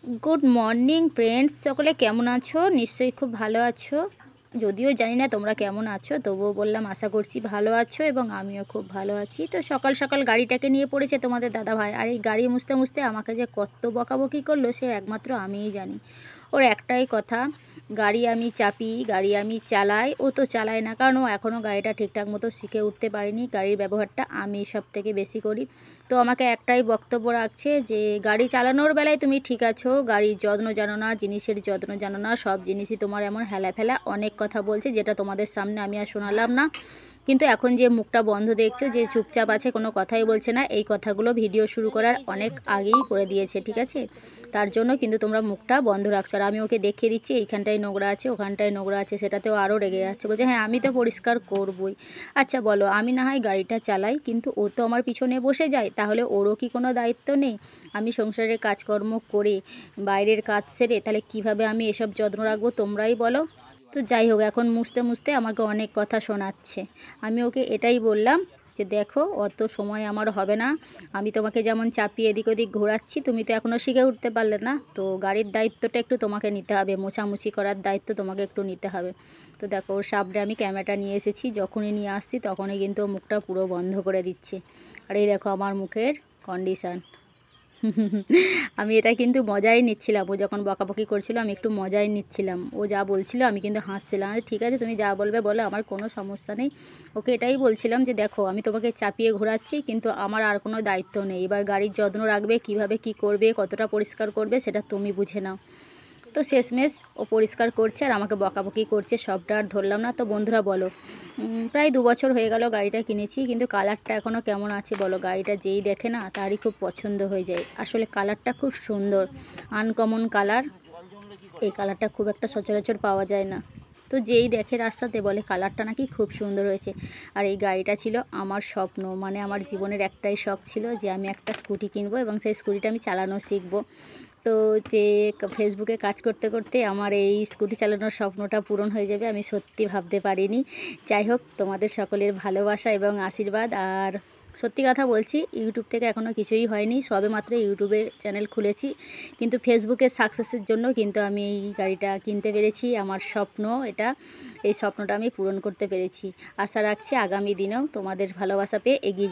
Good morning friends सकले केमन आछो निश्चयই खूब भालो आछो যদিও জানি না তোমরা কেমন আছো তবুও বললাম আশা করছি ভালো আছো এবং আমিও খুব ভালো আছি। তো সকাল সকাল গাড়িটাকে নিয়ে পড়েছে তোমাদের দাদা ভাই, আর এই গাড়ি মুছতে মুছতে আমাকে যে কত বকাবকি করলো সে একমাত্র আমিই জানি। ওর একটাই কথা, গাড়ি আমি চাপি, গাড়ি আমি চালাই, ও তো চালায় না, কারণ ও এখনও গাড়িটা ঠিকঠাক মতো শিখে উঠতে পারিনি। গাড়ির ব্যবহারটা আমি সব থেকে বেশি করি। তো আমাকে একটাই বক্তব্য রাখছে যে গাড়ি চালানোর বেলায় তুমি ঠিক আছো, গাড়ির যত্ন জানো না, জিনিসের যত্ন জানো না, সব জিনিসই তোমার এমন হেলাফেলা, অনেক কথা বলছে যেটা তোমাদের সামনে আমি আর শোনালাম না। কিন্তু এখন যে মুখটা বন্ধ দেখছো, যে চুপচাপ আছে, কোনো কথাই বলছে না, এই কথাগুলো ভিডিও শুরু করার অনেক আগেই করে দিয়েছে, ঠিক আছে? তার জন্য কিন্তু তোমরা মুখটা বন্ধ রাখছো। আর আমি ওকে দেখিয়ে দিচ্ছি এইখানটায় নোংরা আছে, ওখানটায় নোংরা আছে, সেটাতেও আরও রেগে যাচ্ছে, বলছে হ্যাঁ আমি তো পরিষ্কার করবই। আচ্ছা বলো, আমি না হয় গাড়িটা চালাই, কিন্তু ও তো আমার পিছনে বসে যায়, তাহলে ওরও কি কোনো দায়িত্ব নেই? আমি সংসারের কাজকর্ম করে বাইরের কাজ সেরে তাহলে কিভাবে আমি এসব যত্ন রাখবো তোমরাই বলো। তো যাই হোক, এখন মুছতে মুছতে আমাকে অনেক কথা শোনাচ্ছে। আমি ওকে এটাই বললাম যে দেখো, অত সময় আমার হবে না, আমি তোমাকে যেমন চাপিয়ে এদিক ওদিক ঘোরাচ্ছি, তুমি তো এখনও শিখে উঠতে পারলে না, তো গাড়ির দায়িত্বটা একটু তোমাকে নিতে হবে, মোছামুছি করার দায়িত্ব তোমাকে একটু নিতে হবে। তো দেখো, ওর সামনে আমি ক্যামেরাটা নিয়ে এসেছি, যখনই নিয়ে আসছি তখনই কিন্তু মুখটা পুরো বন্ধ করে দিচ্ছে। আর এই দেখো আমার মুখের কন্ডিশান। আমি এটা কিন্তু মজাই নিচ্ছিলাম, ও যখন বকাবকি করছিল আমি একটু মজাই নিচ্ছিলাম, ও যা বলছিল আমি কিন্তু হাসছিলাম। ঠিক আছে তুমি যা বলবে বলো, আমার কোনো সমস্যা নেই। ওকে এটাই বলছিলাম যে দেখো, আমি তোমাকে চাপিয়ে ঘোরাচ্ছি, কিন্তু আমার আর কোনো দায়িত্ব নেই। এবার গাড়ির যত্ন রাখবে, কিভাবে কি করবে, কতটা পরিষ্কার করবে, সেটা তুমি বুঝে নাও। তো শেষমেশ ও পরিষ্কার করছে আর আমাকে বকাবকি করছে, সবটা আর ধরলাম না। তো বন্ধুরা বলো, প্রায় 2 বছর হয়ে গেল গাড়িটা কিনেছি, কিন্তু কালারটা এখনও কেমন আছে বলো? গাড়িটা যেই দেখে না তারই খুব পছন্দ হয়ে যায়। আসলে কালারটা খুব সুন্দর, আনকমন কালার। এই কালারটা খুব একটা সচরাচর পাওয়া যায় না। তো যেই দেখে রাস্তাতে বলে কালারটা নাকি খুব সুন্দর হয়েছে। আর এই গাড়িটা ছিল আমার স্বপ্ন, মানে আমার জীবনের একটাই শখ ছিল যে আমি একটা স্কুটি কিনবো এবং সেই স্কুটিটা আমি চালানো শিখবো। তো যে ফেসবুকে কাজ করতে করতে আমার এই স্কুটি চালানোর স্বপ্নটা পূরণ হয়ে যাবে, আমি সত্যি ভাবতে পারিনি। যাই হোক, তোমাদের সকলের ভালোবাসা এবং আশীর্বাদ। আর সত্যি কথা বলছি, ইউটিউব থেকে এখনও কিছুই হয়নি, সবে মাত্র ইউটিউবে চ্যানেল খুলেছি, কিন্তু ফেসবুকের সাকসেসের জন্য কিন্তু আমি এই গাড়িটা কিনতে পেরেছি। আমার স্বপ্ন এটা, এই স্বপ্নটা আমি পূরণ করতে পেরেছি। আশা রাখছি আগামী দিনেও তোমাদের ভালোবাসা পেয়ে এগিয়ে